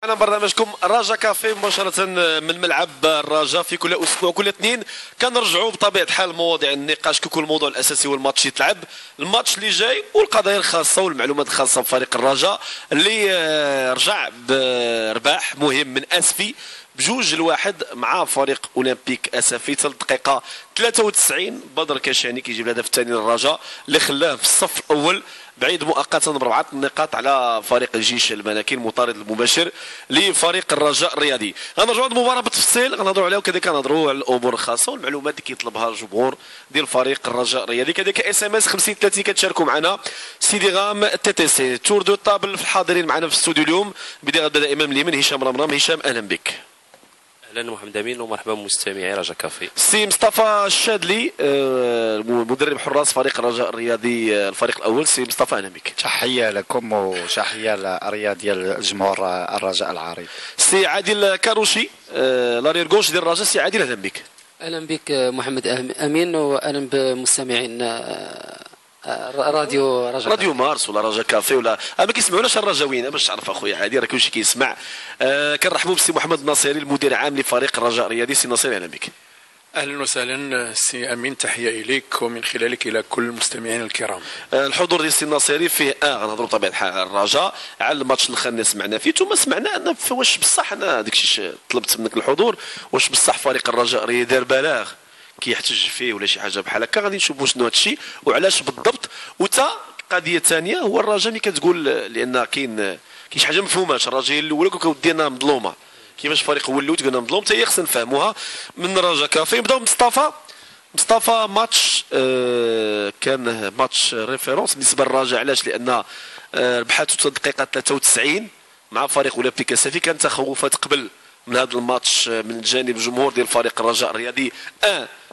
أنا برنامجكم الرجا كافي مباشرة من ملعب الرجا في كل أسبوع كل اثنين كنرجعوا بطبيعة الحال مواضيع النقاش كيكون الموضوع الأساسي هو الماتش يتلعب الماتش اللي جاي والقضايا الخاصة والمعلومات الخاصة بفريق الرجا اللي رجع برباح مهم من أسفي ب2-1 مع فريق اولمبيك اسفي في الدقيقه 93 بدر كشاني كيجيب الهدف الثاني للرجاء اللي خلاه في الصف الاول بعيد مؤقتا ب4 نقاط على فريق الجيش الملكي المطارد المباشر لفريق الرجاء الرياضي. غنرجعوا للمباراه بالتفصيل غنهضروا عليها وكذلك غنهضروا على الامور الخاصه والمعلومات اللي كيطلبها الجمهور ديال فريق الرجاء الرياضي. كذلك اس ام اس 50 30 كتشاركوا معنا سيدي غام تي تي سي تور دو طابل في الحاضرين معنا في الاستوديو اليوم بدايه دائما من اليمين هشام رمرام. هشام اهلا بك. اهلا محمد امين ومرحبا بمستمعي رجا كافي. سي مصطفى الشادلي مدرب حراس فريق الرجاء الرياضي الفريق الاول. سي مصطفى اهلا بك. تحيه لكم وتحيه للرياض ديال الجمهور الرجاء العريض. سي عادل كاروشي لارير غوش ديال الرجاء. سي عادل اهلا بك. اهلا بك محمد امين واهلا بمستمعين راديو مارس ولا رجا كافي ولا ما كيسمعوناش الرجاويين باش تعرف اخويا عادي راه كلشي كيسمع. كنرحبوا بسي محمد الناصري المدير العام لفريق الرجاء الرياضي. سي ناصري اهلا بك. اهلا وسهلا سي امين تحيه اليك ومن خلالك الى كل المستمعين الكرام. الحضور ديال السي الناصري فيه غنهضروا بطبيعه الحال الرجاء على الماتش اللي خلينا سمعنا فيه ثم سمعنا ان واش بصح انا داكشي طلبت منك الحضور واش بصح فريق الرجاء الرياضي دار بلاغ كيحتج فيه ولا شي حاجه بحال هكا. غادي نشوفوا شنو هذا الشيء وعلاش بالضبط. وتا قضيه ثانيه هو الرجاء ملي كتقول لان كاين شي حاجه مفهوماش. الرجاء الاولى كودينا مظلومه كيفاش فريق هو الاول تقولنا مظلوم حتى هي خصنا نفهموها من رجاء كافي. نبداو مصطفى ماتش كان ماتش ريفيرونس بالنسبه للرجاء. علاش؟ لان ربحات الدقيقه 93 مع فريق اولمبيك اسفي. كان تخوفات قبل من هذا الماتش من جانب الجمهور ديال فريق الرجاء الرياضي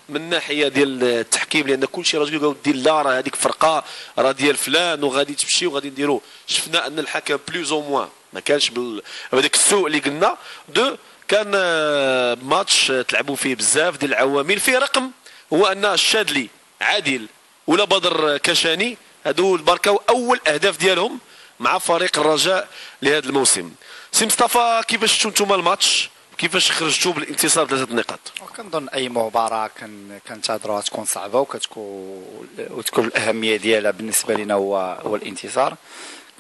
من الناحيه ديال التحكيم لان كلشي راجل قال ودي لا راه هذيك فرقه راه ديال فلان وغادي تمشي وغادي نديروا. شفنا ان الحكم بلوز او موان ما كانش بهذاك السوء اللي قلنا كان ماتش تلعبوا فيه بزاف ديال العوامل. فيه رقم هو ان الشادلي عادل ولا بدر كشاني هادو البركاو اول اهداف ديالهم مع فريق الرجاء لهذا الموسم. سي مصطفى كيفاش شفتوا نتوما الماتش كيفاش خرجتوا بالانتصار 3 نقاط؟ وكنظن اي مباراه كنتظروها تكون صعبه وتكون الاهميه ديالها بالنسبه لنا هو الانتصار.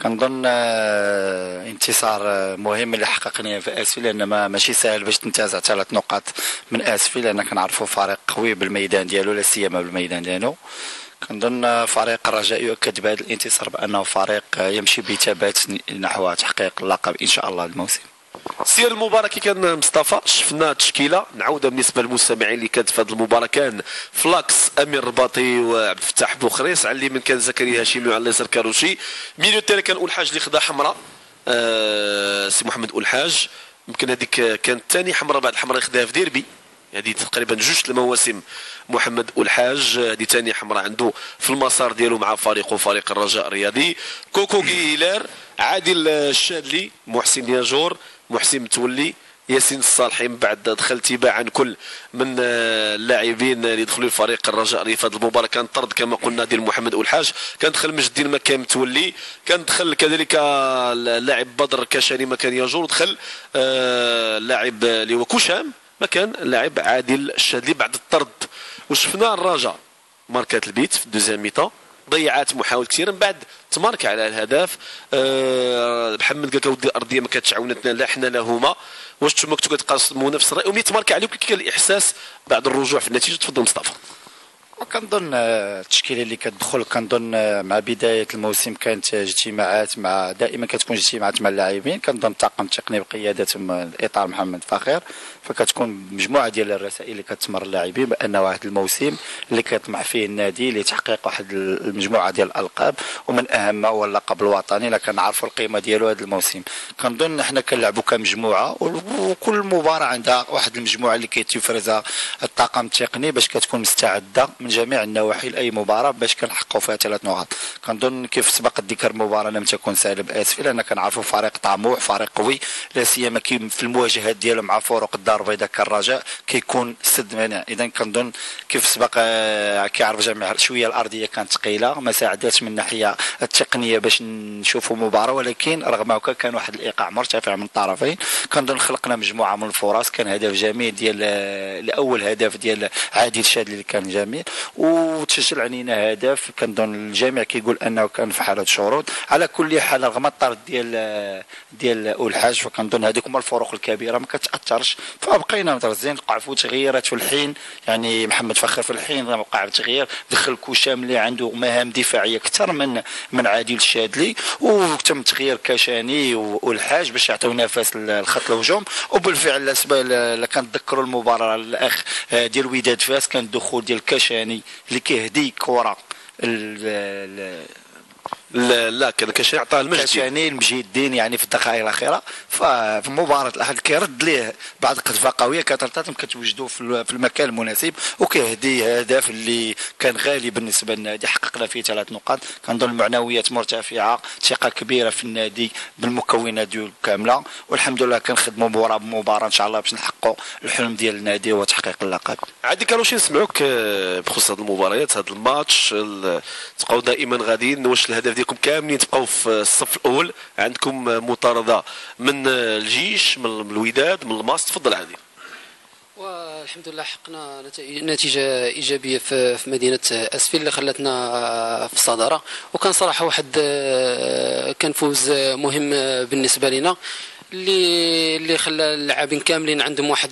كنظن انتصار مهم اللي حققناه في اسفي لان ماشي سهل باش تنتزع 3 نقاط من اسفي لان كنعرفوا فريق قوي بالميدان ديالو لا سيما بالميدان ديالو. كنظن فريق الرجاء يؤكد بهذا الانتصار بانه فريق يمشي بثبات نحو تحقيق اللقب ان شاء الله الموسم. سير المباراه كي كان مصطفى شفنا تشكيله نعاودها بالنسبه للمستمعين اللي كانت في هذه المباراه. كان فلاكس امير رباطي وعبد الفتاح بوخريس على اليمين كان زكريا هاشمي وعلى اليسار كاروشي. ميليو تيري كان اول حاج اللي خدا حمراء سي محمد اول حاج يمكن هذيك كانت ثاني حمراء بعد الحمراء اللي خداها في ديربي هذه تقريبا 2 المواسم. محمد الحاج هذه ثاني حمراء عنده في المسار ديالو مع فريق الرجاء الرياضي. كوكو كيلار عادل الشادلي محسن ياجور محسن متولي ياسين الصالحي. من بعد دخل تباعا كل من اللاعبين اللي دخلوا لفريق الرجاء في هذه المباراه. كان طرد كما قلنا ديال محمد الحاج. كان دخل مجد الدين مكان متولي. كان دخل كذلك اللاعب بدر كشاني مكان ياجور. ودخل اللاعب اللي هو كوشام مكان اللاعب عادل الشادلي بعد الطرد. وشفنا الرجاء ماركات البيت في الدوزيام ميطا ضيعات محاولات كثيره من بعد تمارك على الهدف. محمد قال ودي الارضيه ما كانتش عاونتنا لا حنا لا هما. واش نتوما كنتوا كتقاسموا نفس الراي وملي تمارك عليكم كي كان الاحساس بعد الرجوع في النتيجه؟ تفضل مصطفى. وكنظن التشكيله اللي كتدخل كنظن مع بدايه الموسم كانت اجتماعات دائما كتكون اجتماعات مع اللاعبين. كنظن الطاقم التقني بقياده الاطار محمد فخير فكتكون مجموعه ديال الرسائل اللي كتمر اللاعبين بان واحد الموسم اللي كيطمح فيه النادي لتحقيق واحد المجموعه ديال الالقاب ومن اهمها هو اللقب الوطني اللي كنعرفوا القيمه ديالو هذا الموسم. كنظن حنا كنلعبوا كمجموعه وكل مباراه عندها واحد المجموعه اللي كيتفرزها الطاقم التقني باش كتكون مستعده من جميع النواحي لاي مباراه باش كنحققوا فيها 3 نقاط. كنظن كيف سبق الذكر المباراه لم تكن سهله باسفل، لان كنعرفوا فريق طموح، فريق قوي، لا سيما كي في المواجهات ديالو مع فرق الدار البيضاء كالرجاء كيكون سد منع. اذا كنظن كيف سبق كيعرف جميع شويه الارضيه كانت ثقيله، ما ساعدتش من الناحيه التقنيه باش نشوفوا مباراه، ولكن رغم هكا كان واحد الايقاع مرتفع من الطرفين. كنظن خلقنا مجموعه من الفرص، كان هدف جميل ديال الاول هدف ديال عادل شادلي اللي كان جميل، وتسجل علينا هدف. كنظن الجميع كيقول انه كان في حاله شروط. على كل حال رغم الطرد ديال الحاج، فكنظن هذوك هما الفروق الكبيره ما كتاثرش، فبقينا مترزين. وقعوا تغييرات في الحين، يعني محمد فخر في الحين وقع بتغيير، دخل كوشام اللي عنده مهام دفاعيه اكثر من عادل الشادلي، وتم تغيير كاشاني والحاج باش يعطيو نفس الخط الهجوم. وبالفعل كنتذكروا المباراه الاخ ديال وداد فاس، كان الدخول ديال كاشاني اللي كيهدي كره لا كان كاشاني عطاه المجدي، كاشاني المجيدين يعني في الدقائق الاخيره. ففي مباراه الاحد كيرد ليه بعض القذفه قويه كثرتهم كتوجدوا في المكان المناسب، وكيهدي هدف اللي كان غالي بالنسبه للنادي. حققنا فيه 3 نقاط، كنظن المعنويات مرتفعه، ثقه كبيره في النادي بالمكونات ديالو كامله، والحمد لله كنخدموا مباراه بمباراه ان شاء الله باش نحققوا الحلم ديال النادي هو تحقيق اللقب. عادي كانوا شي نسمعوك بخصوص هذه المباريات، هذا الماتش تبقاو دائما غاديين، واش الهدف ديالكم كاملين تبقاو في الصف الاول؟ عندكم مطارده من الجيش، من الوداد، من الماس؟ تفضل عادي. والحمد لله حققنا نتيجه ايجابيه في مدينه اسفل اللي خلتنا في الصداره، وكان صراحه واحد كان فوز مهم بالنسبه لنا، اللي خلى اللاعبين كاملين عندهم واحد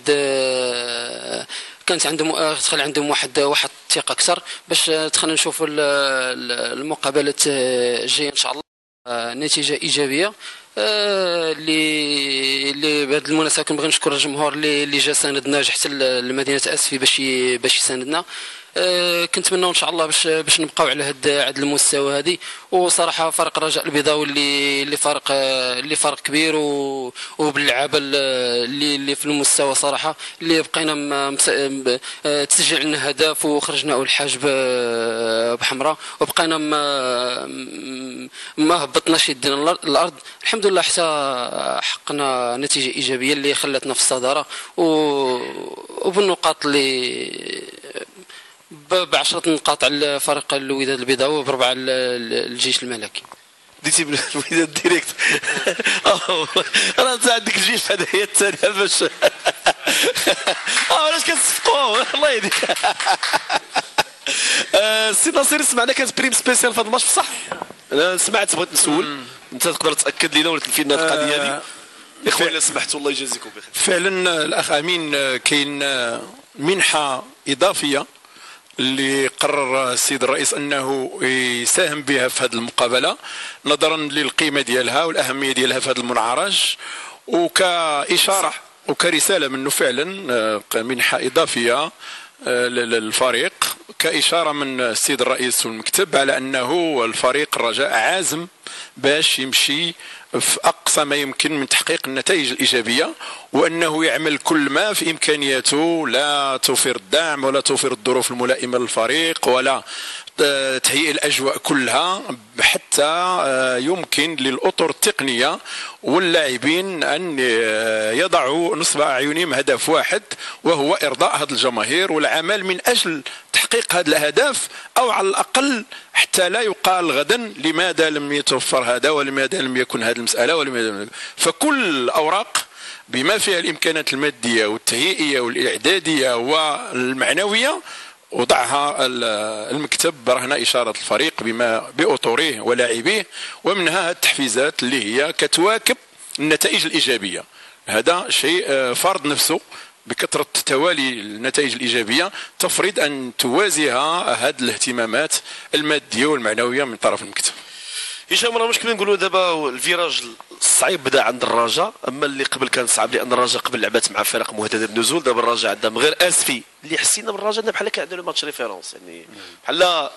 كانت عندهم واحد الثقه اكثر باش دخلنا نشوفوا المقابلات الجايه ان شاء الله نتيجه ايجابيه. اللي بهذه المناسبه كنبغي نشكر الجمهور اللي جا ساندنا، جا حتى لمدينه اسفي باش يساندنا. كنتمنى ان شاء الله باش نبقاو على هذا المستوى هذه. وصراحه فريق الرجاء البيضاوي اللي فرق كبير، وباللعابه اللي في المستوى صراحه، اللي بقينا تسجل لنا هدف وخرجنا اول حاج بحمراء، وبقينا ما هبطناش يدنا الارض. الحمد لله حتى حققنا نتيجه ايجابيه اللي خلتنا في الصداره، وبالنقاط اللي ب10 نقاط على فريق الوداد البيضاوي وب4 الجيش الملكي. ديتي بالوداد ديريكت. راه انت عندك الجيش هذا هي الثانيه باش علاش كتصفقوا الله يهديك. السي ناصر سمعنا كانت بريم سبيسيال في هذا الماتش بصح؟ انا سمعت بغيت نسول، انت تقدر تاكد لنا ولا تلفي لنا القضيه هذه اخوان الا سمحتوا الله يجازيكم بخير. فعلا الاخ امين كاين منحه اضافيه اللي قرر السيد الرئيس انه يساهم بها في هذه المقابله نظرا للقيمه ديالها والاهميه ديالها في هذا المنعرج، وكاشاره وكرساله منه فعلا منحه اضافيه للفريق، كاشاره من السيد الرئيس والمكتب على انه الفريق الرجاء عازم باش يمشي في اقصى ما يمكن من تحقيق النتائج الايجابيه، وانه يعمل كل ما في امكانياته، لا توفير الدعم ولا توفير الظروف الملائمه للفريق ولا تهيئ الاجواء كلها حتى يمكن للاطر التقنيه واللاعبين ان يضعوا نصب اعينهم هدف واحد، وهو ارضاء هذه الجماهير والعمل من اجل تحقيق هذه الاهداف، او على الاقل حتى لا يقال غدا لماذا لم يتوفر هذا ولماذا لم يكن هذه المساله ولماذا. فكل الاوراق بما فيها الامكانات الماديه والتهيئيه والاعداديه والمعنويه وضعها المكتب رهن إشارة الفريق بأطوره ولاعبيه، ومنها التحفيزات اللي هي كتواكب النتائج الإيجابية. هذا شيء فرض نفسه بكثرة توالي النتائج الإيجابية تفرض أن توازيها هذه الاهتمامات المادية والمعنوية من طرف المكتب. هشام راه مشكل نقولوا دابا الفيراج الصعيب بدا عند الرجاء، اما اللي قبل كان صعب لان الرجاء قبل لعبات مع فرق مهدده بالنزول، دابا الرجاء عندهم غير اسفي اللي حسينا من الرجاء بحال كان عندنا ماتش ريفيرونس، يعني بحال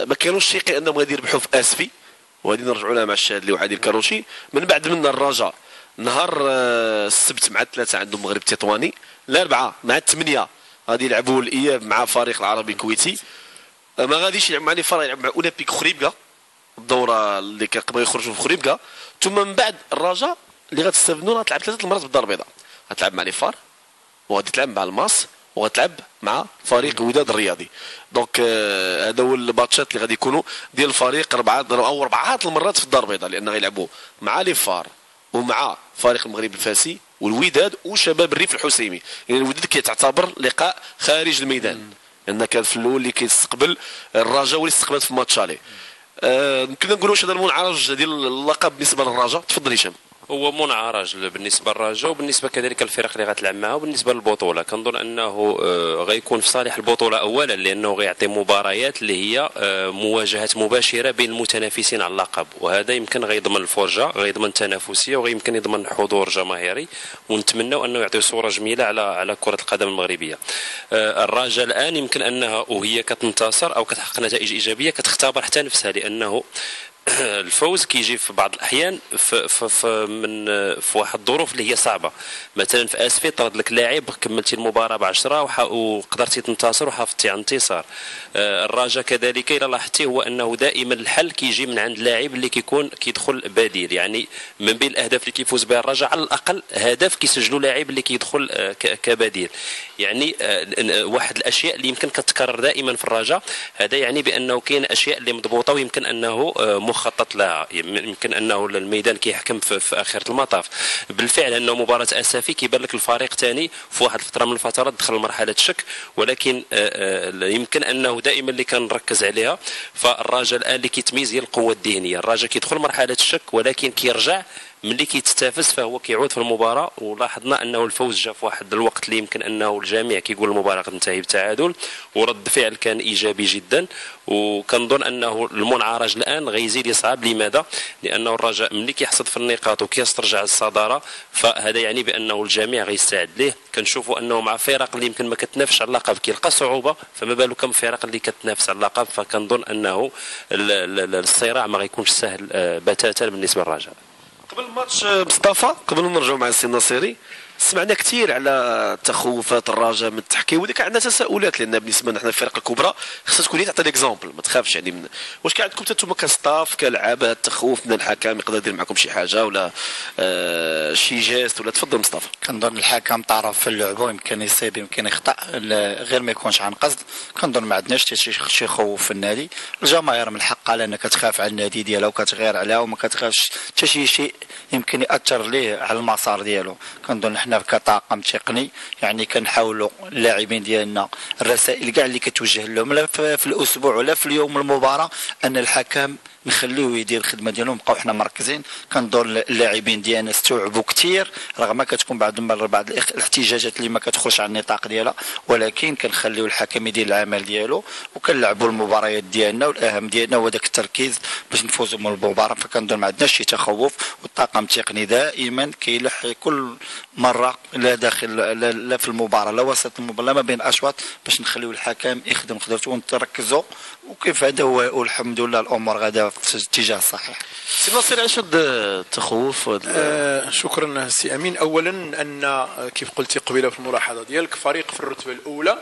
ما كانوش شيقين انهم غادي يربحوا في اسفي، وغادي نرجعوا لها مع الشادلي وعادل الكاروشي. من بعد منا الرجاء نهار السبت مع 3 عندهم المغرب التطواني، الاربعاء مع 8 غادي يلعبوا الاياب مع فريق العربي الكويتي، ما غاديش يلعب مع لي فار، يلعب مع اولمبيك خريبكا الدوره اللي كيقدروا يخرجوا في خريبكا، ثم من بعد الرجاء اللي غتستافدوا غتلعب 3 المرات بالدار البيضاء، غتلعب مع لي فار وغادي تلعب مع الماس وغتلعب مع فريق الوداد الرياضي. دونك هذا هو الباتشات اللي غادي يكونوا ديال الفريق 4 المرات في الدار البيضاء، لان غيلعبوا مع لي فار ومع فريق المغرب الفاسي والوداد وشباب الريف الحسيمي. يعني الوداد كيتعتبر لقاء خارج الميدان، لان كان في الاول اللي كيستقبل الرجاء واللي استقبلت في ماتش عليه. يمكن نقولوا واش هذا المنعرج ديال اللقب بالنسبه للرجاء؟ تفضل هشام. هو منعرج بالنسبه للرجاء وبالنسبه كذلك الفرق اللي غتلعب معها، وبالنسبه للبطوله كنظن انه غيكون في صالح البطوله اولا، لانه غيعطي مباريات اللي هي مواجهات مباشره بين المتنافسين على اللقب، وهذا يمكن غيضمن الفرجه، غيضمن التنافسيه، ويمكن يضمن حضور جماهيري، ونتمنوا انه يعطي صوره جميله على كره القدم المغربيه. الرجاء الان يمكن انها وهي كتنتصر او كتحقق نتائج ايجابيه كتختبر حتى نفسها، لانه الفوز كيجي في بعض الاحيان في واحد الظروف اللي هي صعبه. مثلا في اسفي طرد لك لاعب، كملتي المباراه ب10 وقدرتي تنتصر وحافظتي على الانتصار. الرجاء كذلك الى لاحظتي هو انه دائما الحل كيجي من عند لاعب اللي كيدخل بديل، يعني من بين الاهداف اللي كيفوز بها الرجاء على الاقل هدف كيسجلوا لاعب اللي كيدخل كبديل. يعني واحد الاشياء اللي يمكن كتكرر دائما في الرجاء، هذا يعني بانه كاين اشياء اللي مضبوطه ويمكن انه مخطط لها، يمكن انه الميدان كيحكم في اخره المطاف. بالفعل انه مباراه اسفي كيبان لك الفريق ثاني في واحد الفتره من الفترات دخل مرحله الشك، ولكن يمكن انه دائما اللي كنركز عليها فالرجاء الان اللي كيتميز هي القوه الذهنيه. الرجاء كيدخل مرحله الشك ولكن كيرجع ملي كيتستافز فهو كيعود في المباراه، ولاحظنا انه الفوز جاء في واحد الوقت اللي يمكن انه الجميع كيقول المباراه تنتهي بتعادل، ورد فعل كان ايجابي جدا. وكنظن انه المنعرج الان غيزيد يصعب. لماذا؟ لانه الرجاء ملي كيحصد في النقاط وكيسترجع الصداره، فهذا يعني بانه الجميع غيستعد ليه. كنشوفوا انه مع فرق اللي يمكن ما كتنافسش على اللقب كيلقى صعوبه، فما بالك كم فرق اللي كتنافس على اللقب. فكنظن انه الصراع ما غيكونش سهل بتاتا بالنسبه للرجاء. قبل الماتش مصطفى، قبل ما نرجعوا مع السي الناصري، سمعنا كثير على تخوفات الرجاء من التحكيم، وديك عندنا تساؤلات، لان بالنسبه لنا الفرق الكبرى خصها تكون تعطي ليكزامبل، ما تخافش. يعني واش كان عندكم انتم كستاف كلعابه التخوف من الحكم يقدر يدير معكم شي حاجه ولا شي جيست ولا؟ تفضل مصطفى. كنظن الحكم طرف في اللعبه، يمكن يصيب يمكن يخطا، غير ما يكونش عن قصد. كنظن ما عندناش شي خوف في النادي. الجماهير من حقها لانها كتخاف على النادي ديالها وكتغير عليها وما كتخافش حتى شي شيء يمكن ياثر ليه على المسار ديالو. كنظن حنا كطاقم تقني يعني كنحاولوا اللاعبين ديالنا الرسائل كاع اللي كتوجه لهم لا في الاسبوع ولا في اليوم المباراه ان الحكم نخليوه يدير الخدمه ديالو، نبقاو حنا مركزين. كنظن اللاعبين ديالنا استوعبوا كثير رغم كتكون بعض المرات بعض الاحتجاجات اللي ما كتخرجش على النطاق ديالها، ولكن كنخليو الحكم يدير العمل ديالو وكنلعبوا المباريات ديالنا، والاهم ديالنا هو داك التركيز باش نفوزوا من المباراه. فكنظن ما عندناش شي تخوف، والطاقم التقني دائما كيلحي كل مره لا داخل لا في المباراه لا وسط المباراه لا ما بين الاشواط باش نخليو الحكم يخدم خدمته ونتركزوا. وكيف هذا هو، والحمد لله الامور غادا في الاتجاه الصحيح. سي ناصر، علاش هذا التخوف؟ شكرا سي امين. اولا ان كيف قلتي قبيله في الملاحظه ديالك، فريق في الرتبه الاولى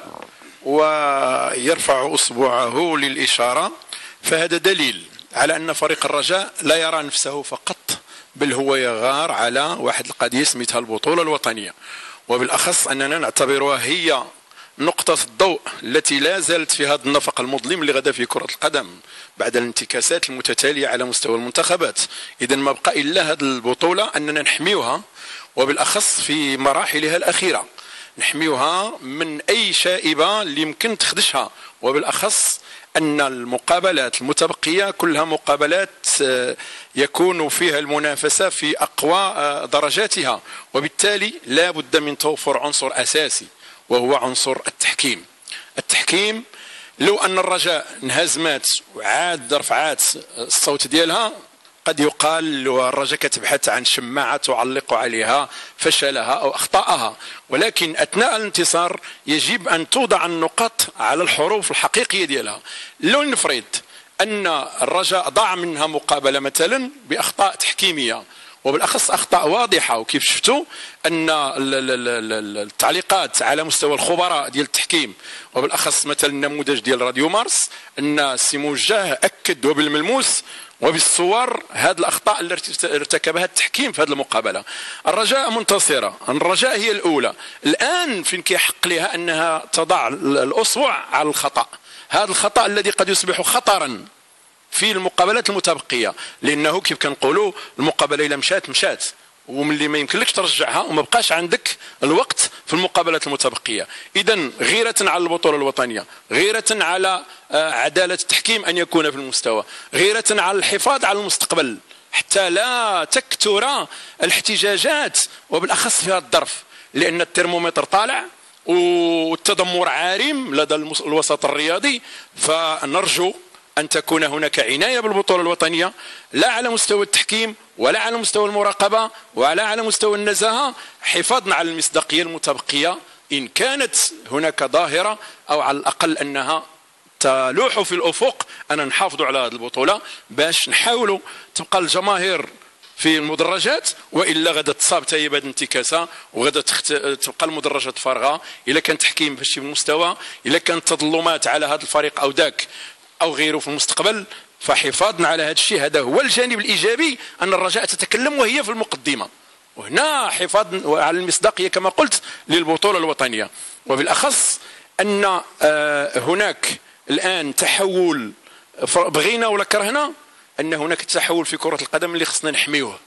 ويرفع اصبعه للاشاره، فهذا دليل على ان فريق الرجاء لا يرى نفسه فقط، بل هو يغار على واحد القضيه سميتها البطوله الوطنيه، وبالاخص اننا نعتبرها هي نقطة الضوء التي لا زالت في هذا النفق المظلم اللي غدا في كرة القدم بعد الانتكاسات المتتالية على مستوى المنتخبات. إذا ما بقى إلا هذه البطولة أننا نحميوها، وبالأخص في مراحلها الأخيرة نحميوها من أي شائبة اللي يمكن تخدشها، وبالأخص أن المقابلات المتبقية كلها مقابلات يكون فيها المنافسة في أقوى درجاتها، وبالتالي لا بد من توفر عنصر أساسي وهو عنصر التحكيم. التحكيم لو أن الرجاء انهزمت وعاد رفعات الصوت ديالها قد يقال الرجاء كتبحث عن شماعة تعلق عليها فشلها أو أخطاءها، ولكن أثناء الانتصار يجب أن توضع النقاط على الحروف الحقيقية ديالها. لو نفرض أن الرجاء ضاع منها مقابلة مثلا بأخطاء تحكيمية وبالاخص اخطاء واضحه. وكيف شفتوا ان التعليقات على مستوى الخبراء ديال التحكيم، وبالاخص مثلا النموذج ديال راديو مارس، ان السي موجه اكد وبالملموس وبالصور هذه الاخطاء التي ارتكبها التحكيم في هذه المقابله. الرجاء منتصره، الرجاء هي الاولى. الان فين كيحق لها انها تضع الاصبع على الخطا، هذا الخطا الذي قد يصبح خطرا في المقابلات المتبقيه، لانه كيف كنقولوا المقابله الا مشات وملي ما يمكنلكش ترجعها وما بقاش عندك الوقت في المقابلات المتبقيه. اذا غيره على البطوله الوطنيه، غيره على عداله التحكيم ان يكون في المستوى، غيره على الحفاظ على المستقبل حتى لا تكثر الاحتجاجات وبالاخص في هذا الظرف، لان الترمومتر طالع والتذمر عارم لدى الوسط الرياضي. فنرجو أن تكون هناك عناية بالبطولة الوطنية، لا على مستوى التحكيم ولا على مستوى المراقبة ولا على مستوى النزاهة، حفاظا على المصداقية المتبقية إن كانت هناك ظاهرة أو على الأقل أنها تلوح في الأفق، أن نحافظوا على هذه البطولة باش نحاولوا تبقى الجماهير في المدرجات، والا غدا تصاب حتى هي بهذه الانتكاسه وغدا تبقى المدرجات فارغه. الا كان تحكيم في المستوى، الا كانت تظلمات على هذا الفريق او ذاك او غيره في المستقبل، فحفاظنا على هذا الشيء هذا هو الجانب الايجابي، ان الرجاء تتكلم وهي في المقدمه، وهنا حفاظ على المصداقيه كما قلت للبطوله الوطنيه. وبالاخص ان هناك الان تحول، بغينا ولا كرهنا ان هناك تحول في كره القدم اللي خصنا نحميوه،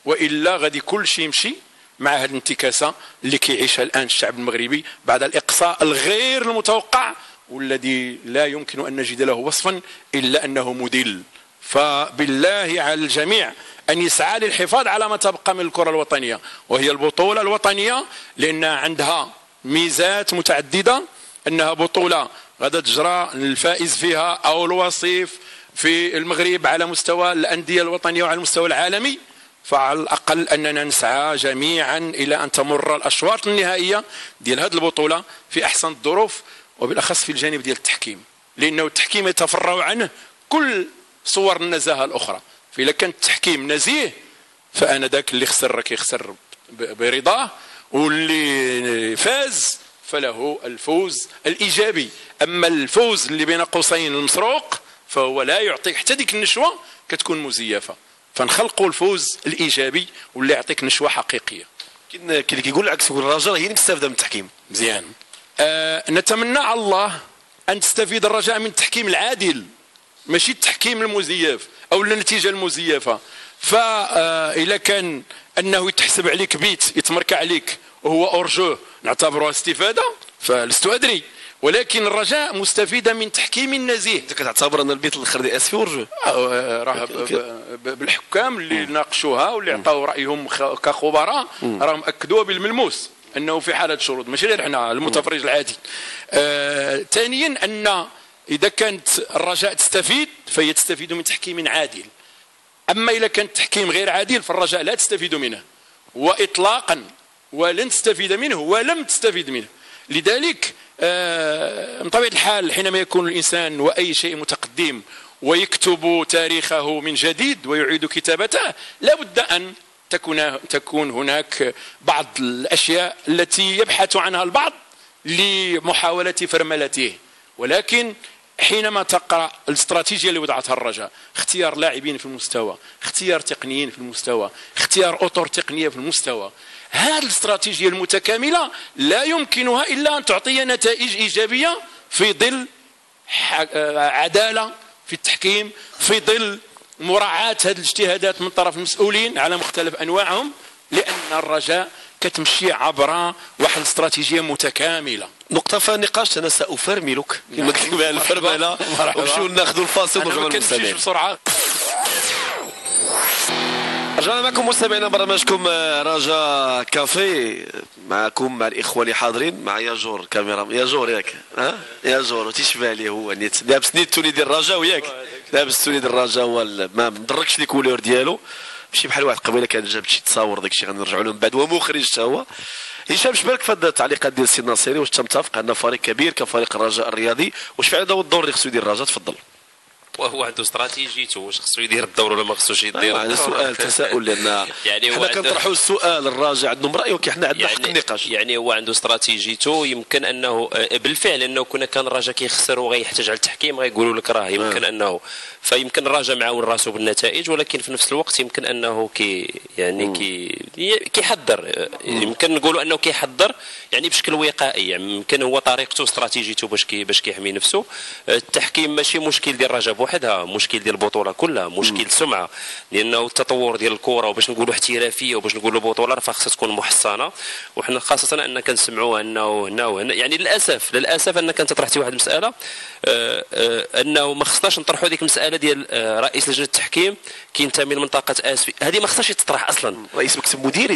والا غادي كل شيء يمشي مع هذه الانتكاسه اللي كيعيشها الان الشعب المغربي بعد الاقصاء الغير المتوقع، والذي لا يمكن ان نجد له وصفا الا انه مذل. فبالله على الجميع ان يسعى للحفاظ على ما تبقى من الكره الوطنيه، وهي البطوله الوطنيه، لانها عندها ميزات متعدده، انها بطوله غدا تجرى الفائز فيها او الوصيف في المغرب على مستوى الانديه الوطنيه وعلى المستوى العالمي. فعلى الاقل اننا نسعى جميعا الى ان تمر الاشواط النهائيه ديال هذه البطوله في احسن الظروف، وبالاخص في الجانب ديال التحكيم، لانه التحكيم يتفرع عنه كل صور النزاهه الاخرى. فاذا كان التحكيم نزيه فانا ذاك اللي خسر راه كيخسر برضاه، واللي فاز فله الفوز الايجابي. اما الفوز اللي بين قوسين المسروق فهو لا يعطيك، حتى ديك النشوه كتكون مزيفه. فنخلقوا الفوز الايجابي واللي يعطيك نشوه حقيقيه. كاين اللي كيقول العكس، يقول الرجاء هي اللي مستافده من التحكيم. مزيان. نتمنى على الله ان تستفيد الرجاء من التحكيم العادل، ماشي التحكيم المزيف او النتيجه المزيفه. فإذا كان انه يتحسب عليك بيت يتمركع عليك وهو اورجو نعتبرها استفاده فلست ادري، ولكن الرجاء مستفيده من تحكيم نزيه. انت كتعتبر ان البيت الاخر دي اسفي ورجو؟ راه بالحكام اللي ناقشوها واللي عطاو رايهم كخبراء راهم اكدوا بالملموس انه في حاله شروط، ماشي غير احنا المتفرج العادي. ثانيا ان اذا كانت الرجاء تستفيد فهي تستفيد من تحكيم عادل، اما اذا كان التحكيم غير عادل فالرجاء لا تستفيد منه واطلاقا، ولن تستفيد منه ولم تستفيد منه. لذلك من طبيعه الحال حينما يكون الانسان واي شيء متقدم ويكتب تاريخه من جديد ويعيد كتابته، لا بد ان تكون هناك بعض الاشياء التي يبحث عنها البعض لمحاوله فرملته. ولكن حينما تقرا الاستراتيجيه اللي وضعتها الرجاء، اختيار لاعبين في المستوى، اختيار تقنيين في المستوى، اختيار اطر تقنيه في المستوى، هذه الاستراتيجيه المتكامله لا يمكنها الا ان تعطي نتائج ايجابيه في ظل عداله في التحكيم، في ظل مراعاه هذه الاجتهادات من طرف المسؤولين على مختلف انواعهم، لان الرجاء كتمشي عبر واحد الاستراتيجيه متكامله. نقطة فالنقاش أنا سأفرملك كما كتبها الفرملة، ونمشيو ناخذوا الفاصل ونرجعوا للمستمعين. بسرعة. رجعنا معكم مستمعينا برنامجكم رجاء كافي، معكم مع الإخوة اللي حاضرين، مع ياجور كاميرا. ياجور ياك ها ياجور تيشبه لي هو لابس نيتوني ديال الرجاء وياك لابس توني ديال الرجاء، هو ما مدركش لي كولور ديالو، ماشي بحال واحد قبيله كان جاب شي تصاور داكشي غنرجعوا لهم بعد، ومخرج حتى هو. هشام شبالك في هذه التعليقات ديال السي الناصري؟ واش تتفق ان فريق كبير كفريق الرجاء الرياضي، واش فعلا هذا هو الدور اللي خصو يدير الرجاء؟ تفضل. وهو عنده استراتيجيته، واش خصو يدير الدور ولا ما خصوش يدير. هذا سؤال تساؤل، لان يعني حنا كنطرحوا السؤال، الراجع عندهم راي ولكن حنا عندنا حق النقاش. يعني هو عنده استراتيجيته، يمكن انه بالفعل انه كان الرجاء كيخسر وغيحتاج على التحكيم غيقولوا لك راه يمكن انه، فيمكن الرجاء معاون راسه بالنتائج، ولكن في نفس الوقت يمكن انه كيحضر، يمكن نقولوا انه كيحضر يعني بشكل وقائي، يعني يمكن هو طريقته استراتيجيته باش كيحمي نفسه. التحكيم ماشي مشكل ديال الرجاء بوحدها، مشكل ديال البطوله كلها، مشكل سمعه، لانه التطور ديال الكره وباش نقولوا احترافيه وباش نقولوا بطوله راه خاصها تكون محصنه. وحنا خاصه ان كنسمعوا انه هنا وهنا، يعني للاسف انك انت طرحتي واحد المساله، انه ما خصناش نطرحوا ديك المساله ديال رئيس لجنه التحكيم كينتمي لمنطقه اسفي، هذه ما خصهاش تطرح اصلا. رئيس مكتب مديري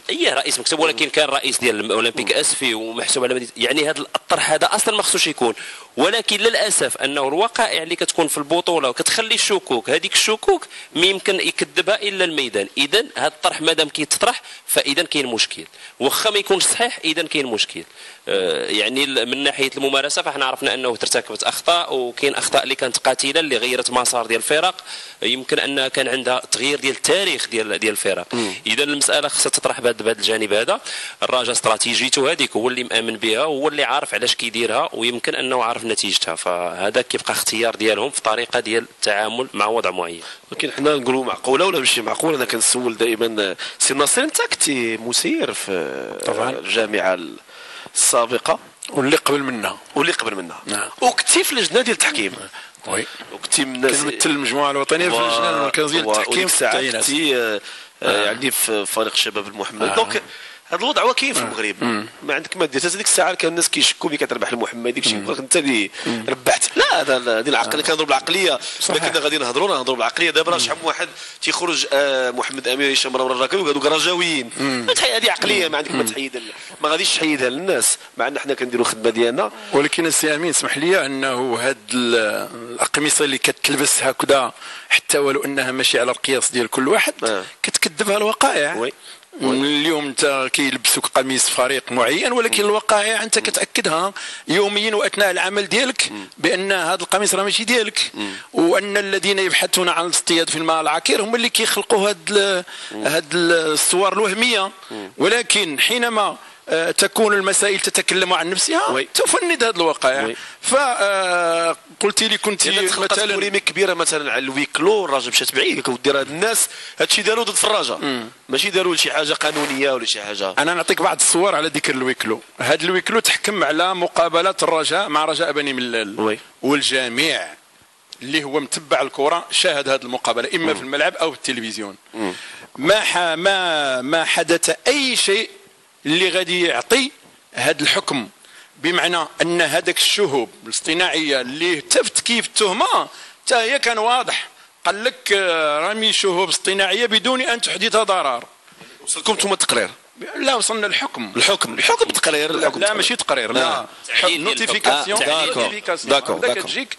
رئيس مكتب، ولكن كان رئيس ديال الاولمبيك اسفي ومحسوب على يعني هذا الطرح هذا اصلا ما خصوش يكون. ولكن للاسف انه الوقائع اللي كتكون في البطوله وكتخلي الشكوك، هذيك الشكوك ما يمكن يكذبها الا الميدان. اذا هذا الطرح مادام كيتطرح فاذا كاين مشكل، واخا ما يكونش صحيح اذا كاين مشكل. يعني من ناحيه الممارسه فاحنا عرفنا انه ارتكبت اخطاء، وكاين اخطاء اللي كانت قاتله اللي غيرت مسار ديال الفرق، يمكن ان كان عندها تغيير ديال التاريخ ديال الفرق. اذا المساله خصها تطرح بهذا الجانب هذا. الرجاء استراتيجيته هذيك هو اللي مامن بها، هو اللي عارف علاش كيديرها، ويمكن انه عارف نتيجتها، فهذا كيبقى اختيار ديالهم في طريقه ديال التعامل مع وضع معين. ولكن حنا نقولوا معقوله ولا ماشي معقوله. انا كنسول دائما سي ناصر، انت كنتي مسير في الجامعه السابقه واللي قبل منها نعم. وكنتي في اللجنه ديال التحكيم، وي، وكنتي من الناس كنمثل المجموعه الوطنيه في اللجنه المركزيه للتحكيم في التعيينات، يعني في فريق الشباب المحمد. دونك هذا الوضع هو كاين في المغرب، ما عندك ما دير. هذيك الساعه كان الناس كيشكوا ملي كتربح المحمدي داك الشيء انت اللي ربحت. لا، هذه العقليه، كنهضروا بالعقليه. ما كنا غادي نهضروا بالعقليه. دابا راه شحال من واحد تيخرج محمد امير هشام راه الراكبي وهذوك رجاويين. هذه عقليه ما عندك ما تحيدها، ما غاديش تحيدها للناس، مع ان حنا كنديروا الخدمه ديالنا. ولكن السي امين اسمح لي انه هاد الاقمصه اللي كتلبس هكذا حتى ولو انها ماشي على القياس ديال كل واحد كتكذبها الوقائع. وي. اليوم انت كيلبسوك قميص فريق معين، ولكن الوقائع انت كتاكدها يوميا واثناء العمل ديالك بان هذا القميص راه ماشي ديالك، وان الذين يبحثون عن الاصطياد في الماء العكير هم اللي كيخلقوا هاد الصور الوهميه. ولكن حينما تكون المسائل تتكلم عن نفسها تفند هذه الوقائع. فقلت لي كنت مثلا بوليميك كبيره مثلا على الويكلو، الراجل مشات بعيد ودير هاد الناس هادشي داروا ضد الرجاء، ماشي داروا شي حاجه قانونيه ولا شي حاجه. انا نعطيك بعض الصور على ذكر الويكلو. هذا الويكلو تحكم على مقابلات الرجاء مع رجاء بني ملال، والجميع اللي هو متبع الكره شاهد هذه المقابله اما في الملعب او في التلفزيون. ما حدث اي شيء اللي غادي يعطي هذا الحكم، بمعنى ان هذاك الشهوب الاصطناعيه اللي تفت كيف التهمه حتى هي كان واضح، قال لك رمي شهوب اصطناعيه بدون ان تحدث ضرر. وصلكم انتم التقرير؟ لا، وصلنا الحكم تقرير. لا ماشي تقرير، لا نوتيفيكاسيون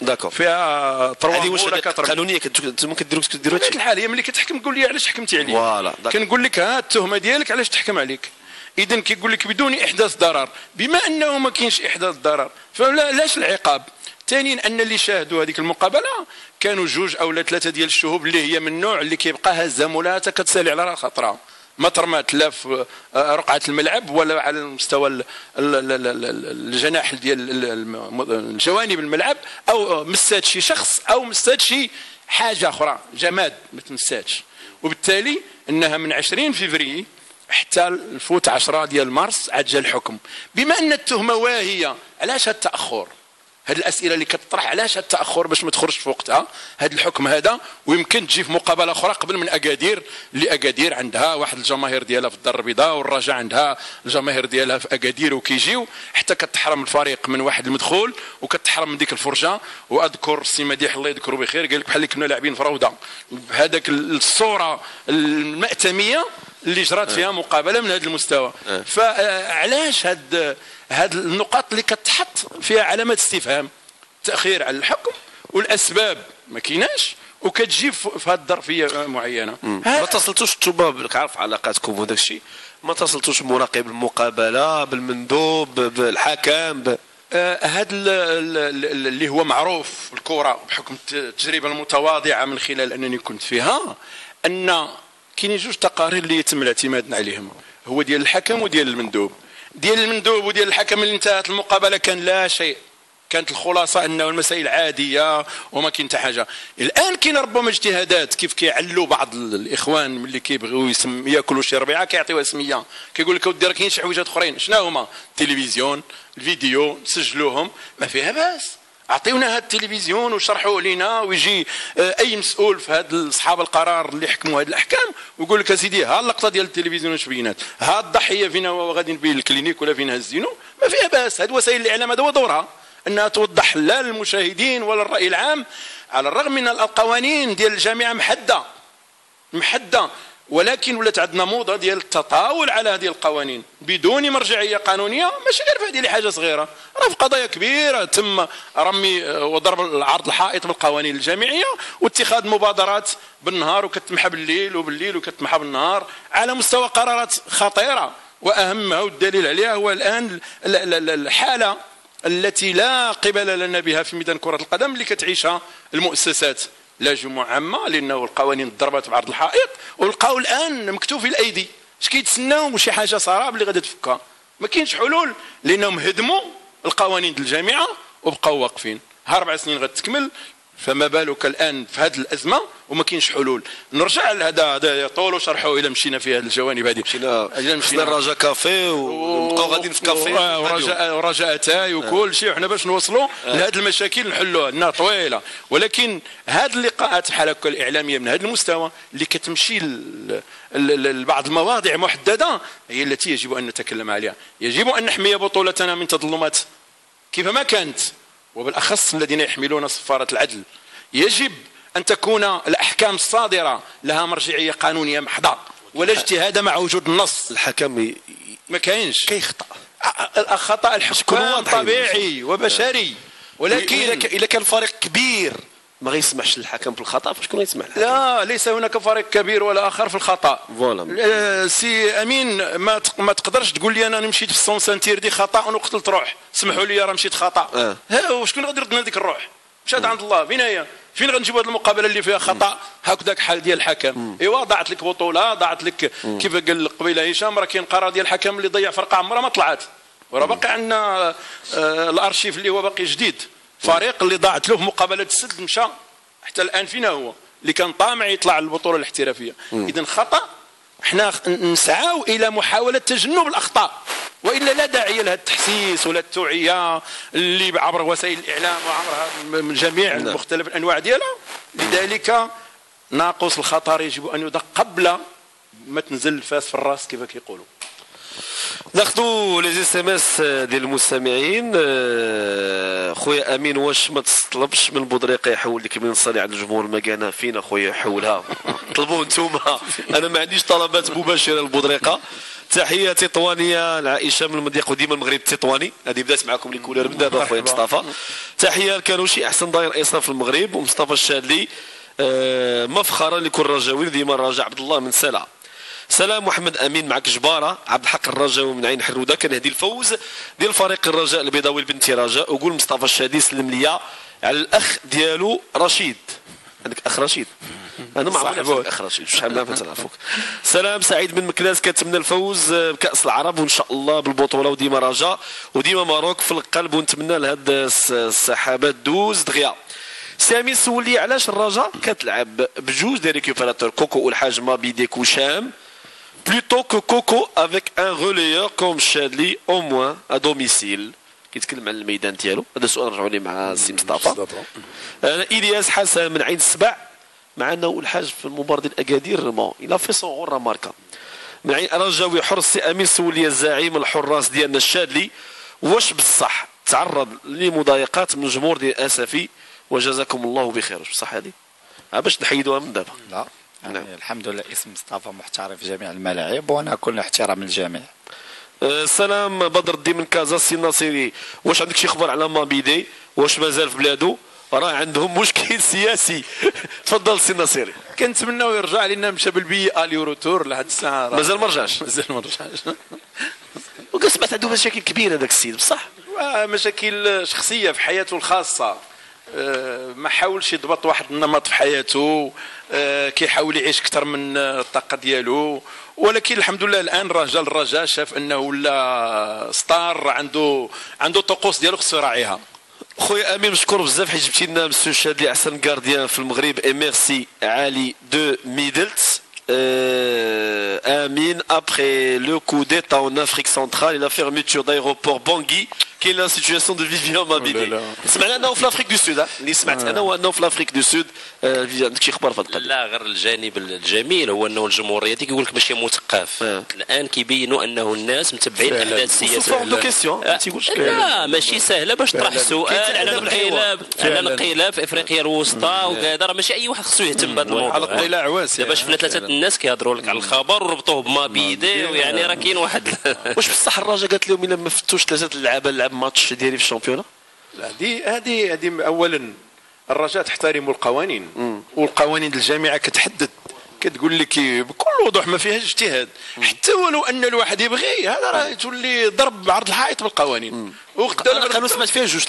داكور فيها 3 ولا 4 قانونيه. انتم كديروا هذه الحال هي ملي كتحكم قول لي علاش حكمتي عليه. فوالا كنقول لك ها التهمه ديالك علاش تحكم عليك. اذا كيقول لك بدون احداث ضرر، بما انه ما كاينش احداث ضرر فلاش العقاب. ثانيا ان اللي شاهدوا هذيك المقابله كانوا 2 أو 3 ديال الشهوب اللي هي من النوع اللي كيبقى هزه مولاته كتسالي على خاطرها، ما ترمات لا في رقعه الملعب ولا على المستوى الجناح ديال الجوانب الملعب، او مسات شي شخص او مسات شي حاجه اخرى جماد ما تمساتش. وبالتالي انها من 20 فبراير حتى الفوت 10 ديال مارس عاد جا الحكم. بما ان التهمه واهيه، علاش هذا التاخر؟ هذه الاسئله اللي كتطرح علاش هذا التاخر باش ما تخرجش في وقتها هذا الحكم هذا، ويمكن تجي في مقابله اخرى قبل من اكادير، اللي اكادير عندها واحد الجماهير ديالها في الدار البيضاء، والرجاء عندها الجماهير ديالها في اكادير، وكيجيو حتى كتحرم الفريق من واحد المدخول وكتحرم من ديك الفرجه. واذكر السي مديح الله يذكره بخير قال لك بحال كنا لاعبين في روضه، بهذاك الصوره المأتميه اللي جرات فيها مقابله من هذا المستوى. فعلاش هاد النقاط اللي كتحط فيها علامات استفهام، تاخير على الحكم والاسباب ما كايناش، وكتجي في هذه الظرفيه معينه. ما تصلتوش انتم عارف علاقاتكم وداك الشيء، ما تصلتوش بمراقب المقابله بالمندوب بالحكم هذا اللي هو معروف في الكره بحكم التجربه المتواضعه من خلال انني كنت فيها، ان كاينين جوج تقارير اللي يتم الاعتماد عليهم، هو ديال الحكم وديال المندوب. ديال المندوب وديال الحكم اللي انتهت المقابله كان لا شيء، كانت الخلاصه انه المسائل عاديه وما كاين حتى حاجه. الان كاين ربما اجتهادات كيف كيعلوا بعض الاخوان ملي كيبغيو ياكلوا شي ربيعه كيعطيوها سميه، كيقول لك اودي راه كاين شي حويجات اخرين، شنو هما؟ التلفزيون، الفيديو، سجلوهم، ما فيها باس، اعطيونا هذا التلفزيون وشرحوه لينا، ويجي اي مسؤول في هاد اصحاب القرار اللي حكموا هذه الاحكام ويقول لك اسيدي ها اللقطه ديال التلفزيون واش بينات، ها الضحيه فينا غادي نبين الكلينيك ولا فين هزينو، ما فيها باس. هاد وسائل الاعلام هذا هو دورها، انها توضح لا للمشاهدين ولا الراي العام، على الرغم من القوانين ديال الجامعه محده، ولكن ولات عندنا موضه ديال التطاول على هذه القوانين بدون مرجعيه قانونيه، ماشي غير في هذه حاجه صغيره، راه في قضايا كبيره تم رمي وضرب العرض الحائط بالقوانين الجامعيه واتخاذ مبادرات بالنهار وكتمحى بالليل وبالليل وكتمحى بالنهار على مستوى قرارات خطيره، واهمها والدليل عليها هو الان الحاله التي لا قبل لنا بها في ميدان كرة القدم اللي كتعيشها المؤسسات، لا جموع عامة لأنه القوانين ضربت بعرض الحائط ولقاو الآن مكتوف الأيدي، اش كيتسناو شي حاجة صراب اللي غادي تفكها، ما كاينش حلول لأنهم هدموا القوانين ديال الجامعة وبقاو واقفين. ها 4 سنين غتكمل، فما بالك الان في هذه الازمه وما كاينش حلول. نرجع لهذا طول وشرحوا الى مشينا في هذه الجوانب هذه، مشينا الرجاء كافي ونبقاو غاديين في كافي ورجاء اتاي وكل شيء، وحنا باش نوصلوا لهذه المشاكل نحلوها انها طويله، ولكن هذه اللقاءات بحال هكا الاعلاميه من هذا المستوى اللي كتمشي لبعض المواضيع محدده هي التي يجب ان نتكلم عليها. يجب ان نحمي بطولتنا من تظلمات كيفما كانت، وبالأخص الذين يحملون صفارة العدل. يجب أن تكون الأحكام الصادرة لها مرجعية قانونية محضة ولا اجتهاد مع وجود النص. الحكم ما كاينش كيخطأ، الخطأ الحكام طبيعي وبشري، ولكن إذا كان فريق كبير ما غيسمحش للحكم في الخطأ، فشكون يسمح للحكم؟ لا، ليس هناك فريق كبير ولا آخر في الخطأ. سي أمين، ما تقدرش تقول لي أنا مشيت في السونسانتير دي خطأ وقتلت روح، سمحوا لي راه مشيت خطأ. وشكون غادي يرد لنا ديك الروح؟ مشات عند الله، فين هي؟ فين غنجيبوا هذه المقابله اللي فيها خطا هكذاك حال ديال الحكم؟ ايوا ضاعت لك بطوله، ضاعت لك كيف قال قبيله هشام، راه كاين قرار ديال الحكم اللي ضيع فرقه عمرها ما طلعت، وراه باقي عندنا الارشيف اللي هو باقي جديد، فريق اللي ضاعت له مقابله السد مشى حتى الان فينا هو اللي كان طامع يطلع للبطوله الاحترافيه. اذا خطا، احنا نسعاو الى محاوله تجنب الاخطاء، والا لا داعي لها التحسيس ولا التوعيه اللي عبر وسائل الاعلام وعبرها من جميع مختلف الانواع ديالها. لذلك ناقوس الخطر يجب ان يدق قبل ما تنزل الفاس في الراس كيف كيقولوا. ناخذوا لي اس ام اس ديال المستمعين. خويا امين، واش ما تطلبش من بودريقه يحول لك من نصلي على الجمهور المكانه فين اخويا يحولها؟ طلبوا انتوما، انا ما عنديش طلبات مباشره للبودريقه. تحيه تطوانيه لعائشه من المضيق وديما المغرب التطواني، هذه بدات معكم لي كولر من دابا اخويا مصطفى. تحيه لكانوشي احسن داير ايسر في المغرب، ومصطفى الشادلي مفخرا لكل رجاوي ديما الرجاء عبد الله من سلا. سلام محمد امين، معك جباره عبد الحق الرجاوي من عين حروده، كنهدي الفوز ديال فريق الرجاء البيضاوي البنتي رجاء. وقول مصطفى الشادي سلم ليا على الاخ ديالو رشيد. عندك اخ رشيد؟ انا ما عرفتش اخ رشيد، شحال ما تنعرفوك. سلام سعيد من مكناس، كنتمنى الفوز بكاس العرب وان شاء الله بالبطوله، وديما رجاء وديما ماروك في القلب، ونتمنى لهاد السحابات دوز دغيا. سامي سول لي علاش الرجاء كتلعب بجوج دي ريكوبيراتور كوكو والحاج مابيديك وشام plutôt que Coco avec un relayeur comme Chadli au moins à domicile. كيتكلم عن الميدان ديالو، هذا سؤال نرجعوا ليه مع السي مصطفى. الياس حسن من عين السبع، مع انه الحاج في المباراه ديال اكادير مون الى في سون غور ماركا. من عين رجاوي حرس سي امين سول لي الزعيم الحراس ديالنا الشادلي، واش بصح تعرض لمضايقات من الجمهور ديال اسفي وجزاكم الله بخير؟ واش بصح هذه باش نحيدوها من دابا؟ لا يعني الحمد لله اسم مصطفى محترف في جميع الملاعب، وانا كل احترام للجميع. سلام بدر الدين من كازا. سي الناصري، واش عندك شي خبر على مابيدي؟ واش مازال في بلادو؟ راه عندهم مشكل سياسي. تفضل سي الناصري. كنتمناو يرجع لنا، مشى بالبي الي روتور لحد الساعه مازال ما رجعش. مازال ما رجعش. وكسمعت عنده مشاكل كبيره هذاك السيد بصح. مشاكل شخصيه في حياته الخاصه، ما حاولش يضبط واحد النمط في حياته، كيحاول يعيش اكثر من الطاقه ديالو. ولكن الحمد لله الان الرجاء شاف انه ولا ستار، عنده طقوس ديالو خصو يراعيها. خويا امين مشكور بزاف حيت جبتي لنا مسيو شادلي احسن كارديان في المغرب. اي ميرسي علي دو ميدلت. Amine, après le coup d'État en Afrique centrale et la fermeture d'aéroport Bangui, quelle est la situation de Vivian Mabidi? سمعنا انه في الافريك دو سود، اللي سمعت انا هو انه في الافريك دو سود. عندك شي اخبار في هذا القضيه؟ لا، غير الجانب الجميل هو انه الجمهوريه كيقول لك ماشي مثقف. الان كيبينوا انه الناس متبعين الاحداث السياسيه. لا ماشي سهله باش تطرح سؤال على الانقلاب في افريقيا الوسطى وكذا، راه ماشي اي واحد خصو يهتم بهذا الموضوع. على الطيله عواس دابا شفنا ثلاثه الناس كيهضروا لك على الخبر وربطوه بمابيدي، ويعني راه كاين واحد واش بصح الرجاء قالت لهم الا ما فتوش ثلاثه اللعابه نلعب ماتش ديالي في الشامبيون؟ لا، هذه اولا الرجاء تحترم القوانين، والقوانين الجامعه كتحدد، كتقول لك بكل وضوح ما فيهاش اجتهاد. حتى ولو ان الواحد يبغي هذا راه تولي ضرب بعرض الحائط بالقوانين. انا كانوا سمعت فيها جوج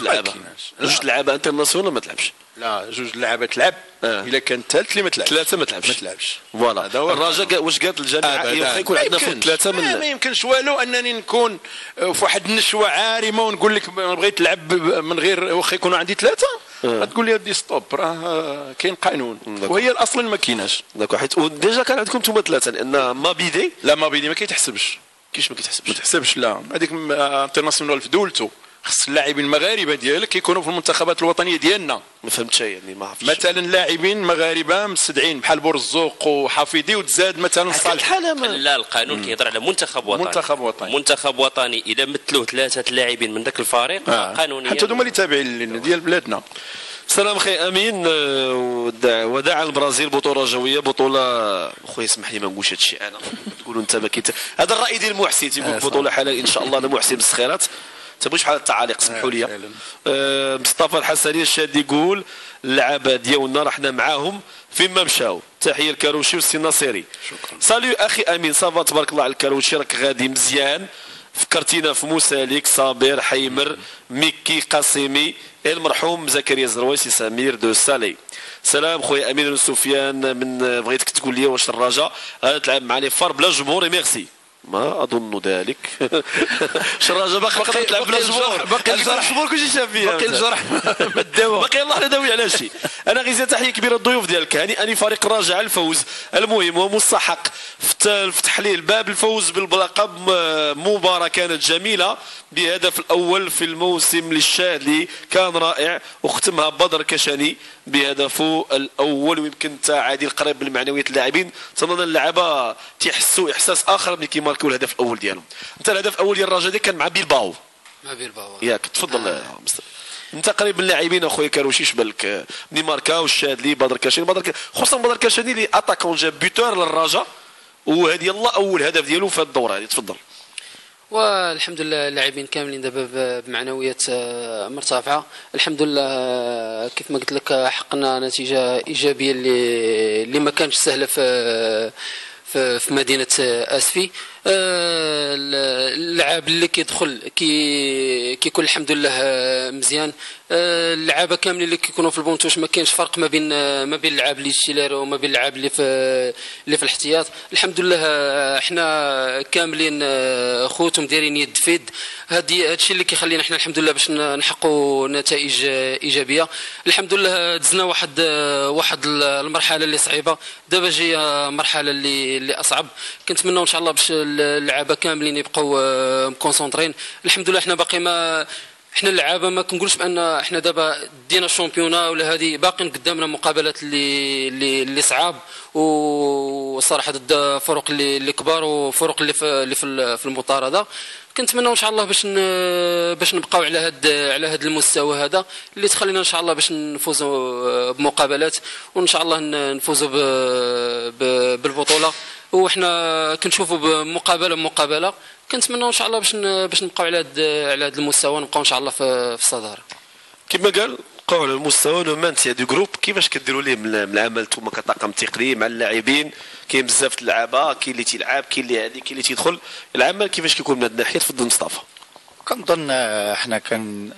لعابه انترناسيونال ما تلعبش. لا، جوج لعابه تلعب. الا كان ثالث اللي ما تلعبش، ثلاثه ما تلعبش. فوالا الرجاء واش قالت الجامعه يكون عندنا فوق ثلاثه من ما يمكنش والو انني نكون في واحد النشوه عارمه ونقول لك بغيت تلعب من غير واخا يكونوا عندي ثلاثه. تقول لي ودي ستوب، راه كاين قانون وهي الاصل ما كايناش. داكو حيت ديجا كان عندكم انتم ثلاثه، لان مابيدي ما كيتحسبش. كيفاش ما كيتحسبش؟ ما تحسبش، لا. هذيك انترناسيونال في دولته، خص اللاعبين المغاربه ديالك كيكونوا في المنتخبات الوطنيه ديالنا. ما فهمتش يعني، ما عرفتش. مثلا لاعبين مغاربه مستدعين بحال بورزوق وحفيدي وتزاد مثلا صالح. لا، القانون كيهضر على منتخب وطني اذا مثلوه ثلاثه لاعبين من ذاك الفريق قانونيا، حتى هما اللي تابعين ديال بلادنا. سلام خي امين. وداع البرازيل بطوله جويه، بطوله خويا اسمح لي ما نقولش هذا الشيء، انا تقولوا انت ما كنت هذا الراي ديال المحسن تيقول بطوله حلال ان شاء الله. انا محسن بالسخيرات تبغيش بحال التعاليق، سمحوا لي. مصطفى الحسني الشادي يقول اللعابه ديالنا رحنا معاهم فين ما مشاو. تحيه الكاروشي والسي الناصري. شكرا. سالو اخي امين، صافا تبارك الله على الكاروشي، راك غادي مزيان. فكرتينا في مسالك، صابر، حيمر، ميكي، قاسمي، المرحوم زكريا الزرويسي، سمير دو سالي. سلام خويا امين سفيان، من بغيتك تقول لي واش الرجاء تلعب مع لي فار بلا جمهور؟ ميرسي. ما اظن ذلك. الرجاء باقي تلعب بلا جمهور، باقي الجمهور كلشي شاف فيها، باقي الجرح ما داوى، باقي الله لا داوي على شيء. انا غير تحيه كبيره الضيوف ديالك، هنيئا فريق الرجاء على الفوز المهم ومستحق في تحليل باب الفوز باللقب. مباراه كانت جميله بهدف الاول في الموسم للشاذلي، كان رائع، وختمها بدر كشاني بهدفه الاول. ويمكن انت عادل قريب من معنويات اللاعبين، تنظن اللعابه تيحسوا احساس اخر ملي كيماركوا الهدف الاول ديالهم. انت الهدف الاول ديال الرجاء كان مع بيلباو. ياك تفضل. انت قريب من اللاعبين اخويا كاروشي، بالك ملي ماركاو الشاذلي بدر كشاني، خصوصا بدر كشاني اللي اتاكون جاب بيتور للرجاء، وهذه يلا اول هدف ديالو في هذه الدوره هذه. تفضل. والحمد لله اللاعبين كاملين دابا بمعنويات مرتفعه الحمد لله. كيف ما قلت لك حقنا نتيجه ايجابيه اللي ما كانتش سهله في مدينه اسفي. اللعاب اللي كيدخل كيكون الحمد لله مزيان. اللعابه كاملين اللي كيكونوا في البونتوش ما كاينش فرق ما بين اللعاب اللي تشيلارو وما بين اللعاب اللي في الاحتياط. الحمد لله احنا كاملين خوت ومديرين يد فيد. هذا الشيء اللي كيخلينا احنا الحمد لله باش نحققوا نتائج ايجابيه. الحمد لله دزنا واحد المرحله اللي صعيبه، دابا جايه مرحله اللي اصعب. كنتمنى ان شاء الله باش اللعابه كاملين يبقوا مكونسونطرين. الحمد لله احنا باقي ما احنا اللعابه ما كنقولش بان احنا دابا دينا الشامبيونا ولا هذه، باقي قدامنا مقابلات اللي صعاب، وصراحه ضد فرق اللي كبار وفرق اللي في المطارده. كنتمنى ان شاء الله باش نبقاو على هذا المستوى هذا اللي تخلينا ان شاء الله باش نفوزوا بمقابلات، وان شاء الله نفوزوا بالبطوله. وحنا كنشوفوا بمقابله كنتمنى ان شاء الله باش نبقاو على هذا المستوى، نبقاو ان شاء الله في الصداره. كما قال بقاو على المستوى لو مانتيا دو جروب. كيفاش كديروا ليه من العمل نتوما كطاقم تقني مع اللاعبين؟ كاين بزاف اللعابه، كاين اللي تيلعب، كاين اللي هادي، كاين اللي تيدخل. العمل كيفاش كيكون من هذه الناحيه؟ تفضل مصطفى. كنظن احنا كان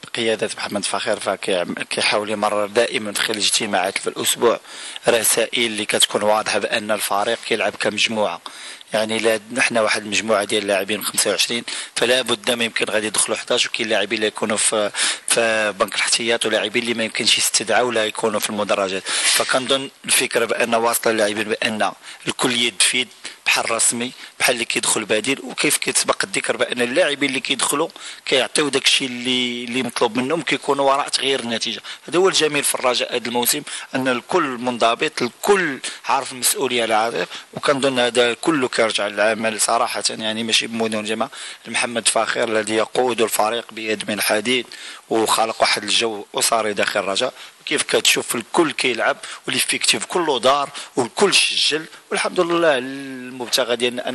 بقيادة محمد فخير فكيحاول يمرر دائما في خلال اجتماعات في الاسبوع رسائل اللي كتكون واضحه بان الفريق كيلعب كمجموعه. يعني لا نحن واحد المجموعه ديال اللاعبين 25 فلا بد ما يمكن غادي يدخلوا 11 وكاين لاعبين اللي يكونوا في بنك الاحتياط ولاعبين اللي ما يمكنش يستدعوا ولا يكونوا في المدرجات. فكنظن الفكره بان واصله للاعبين بان الكل يد في يد بحال رسمي بحال اللي كيدخل بديل. وكيف كيتسبق الذكر بان اللاعبين اللي كيدخلوا كيعطيو داكشي اللي مطلوب منهم كيكونوا وراء تغيير النتيجه. هذا هو الجميل في الرجاء هذا الموسم ان الكل منضبط الكل عارف المسؤوليه على عاتقه. وكنظن هذا كله كيرجع للعمل صراحه يعني ماشي بمدن جماعه محمد فخير الذي يقود الفريق بيد من حديد وخلق واحد الجو اسري داخل الرجاء. كيف كتشوف الكل كيلعب والافكتيف كله دار والكل سجل والحمد لله. المبتغى ديالنا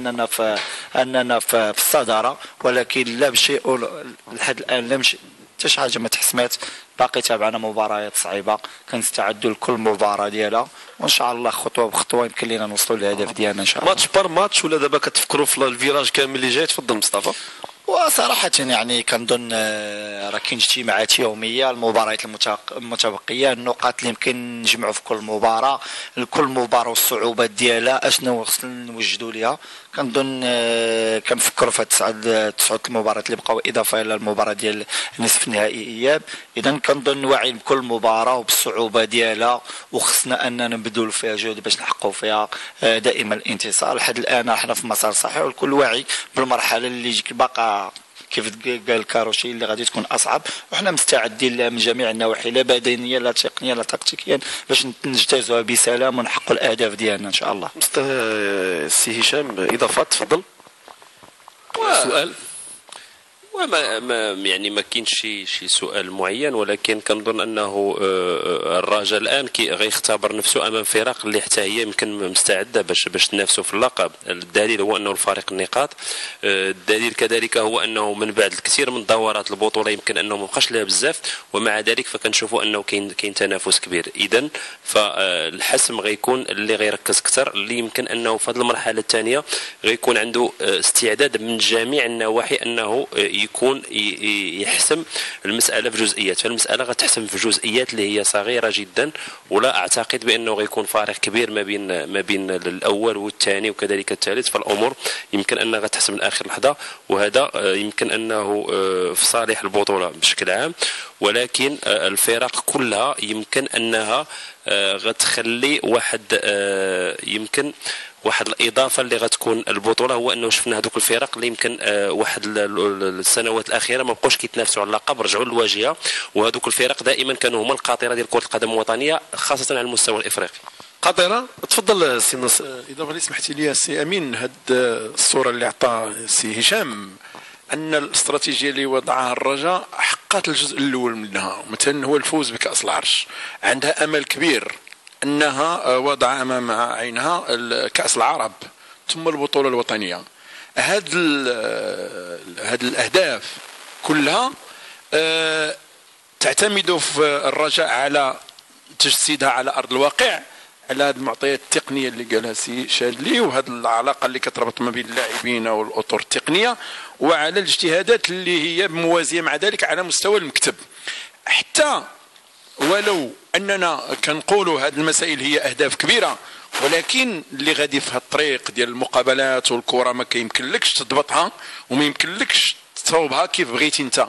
اننا في الصداره ولكن لا بشيء لحد الان لا مشي حتى شي حاجه ما تحسمات. باقي تابعنا مباريات صعيبه كنستعدوا لكل مباراه ديالها وان شاء الله خطوه بخطوه يمكن لنا نوصلوا للهدف ديالنا ان شاء الله. ماتش بار ماتش ولا دابا كتفكروا في الفيراج كامل اللي جاي؟ تفضل مصطفى. وصراحة يعني كنظن راه كاين اجتماعات يومية المباريات المتبقية النقاط اللي يمكن نجمعوا في كل مباراة كل مباراة والصعوبات ديالها اشنو خصنا نوجدوا ليها. كنظن كنفكروا في تسعة المباريات اللي بقاو اضافة الى المباراة ديال نصف النهائي اياب. اذا كنظن واعي بكل مباراة وبالصعوبة ديالها وخصنا اننا نبذلوا فيها جهد باش نحققوا فيها دائما الانتصار. لحد الان احنا في مسار صحيح والكل واعي بالمرحلة اللي باقا كيف قال كاروشي اللي غادي تكون اصعب وحنا مستعدين لها من جميع النواحي لا بدنيا لا تقنيا لا تكتيكيا باش نجتازوها بسلام ونحققوا الاهداف ديالنا ان شاء الله. سي هشام اضافات تفضل. سؤال يعني ما كاينش شي سؤال معين ولكن كنظن انه الرجاء الان غيختبر نفسه امام فرق اللي حتى هي يمكن مستعده باش تنافسوا في اللقب. الدليل هو انه الفارق النقاط. الدليل كذلك هو انه من بعد الكثير من دورات البطوله يمكن انه ما بقاش لها بزاف ومع ذلك فكنشوفوا انه كاين تنافس كبير. اذا فالحسم غيكون اللي غيركز اكثر اللي يمكن انه في هذه المرحله الثانيه غيكون عنده استعداد من جميع النواحي انه يكون يحسم المساله في جزئيات. فالمساله غتحسم في جزئيات اللي هي صغيره جدا ولا اعتقد بانه غيكون فارق كبير ما بين الاول والثاني وكذلك الثالث. فالامور يمكن انها غتحسم لاخر لحظه وهذا يمكن انه في صالح البطوله بشكل عام. ولكن الفرق كلها يمكن انها غتخلي واحد الاضافه اللي غتكون البطوله هو انه شفنا هذوك الفرق اللي يمكن واحد السنوات الاخيره ما بقوش كيتنافسوا على اللقب رجعوا للواجهه وهذوك الفرق دائما كانوا هما القاطره ديال كره القدم الوطنيه خاصه على المستوى الافريقي. قاطره تفضل سي نصر. اضافه اللي سمحتي لي سي امين هاد الصوره اللي عطى سي هشام ان الاستراتيجيه اللي وضعها الرجاء حققت الجزء الاول منها مثلا هو الفوز بكاس العرش. عندها امل كبير انها وضع امام عينها كاس العرب ثم البطوله الوطنيه. هاد الاهداف كلها تعتمد في الرجاء على تجسيدها على ارض الواقع على هذه المعطيات التقنيه اللي قالها سي شادلي وهذه العلاقه اللي كتربط ما بين اللاعبين والاطر التقنيه وعلى الاجتهادات اللي هي موازيه مع ذلك على مستوى المكتب. حتى ولو اننا كنقولوا هذه المسائل هي اهداف كبيره ولكن اللي غادي في الطريق ديال المقابلات والكره ما كيمكنلكش تضبطها وما يمكنلكش تصوبها كيف بغيتي انت.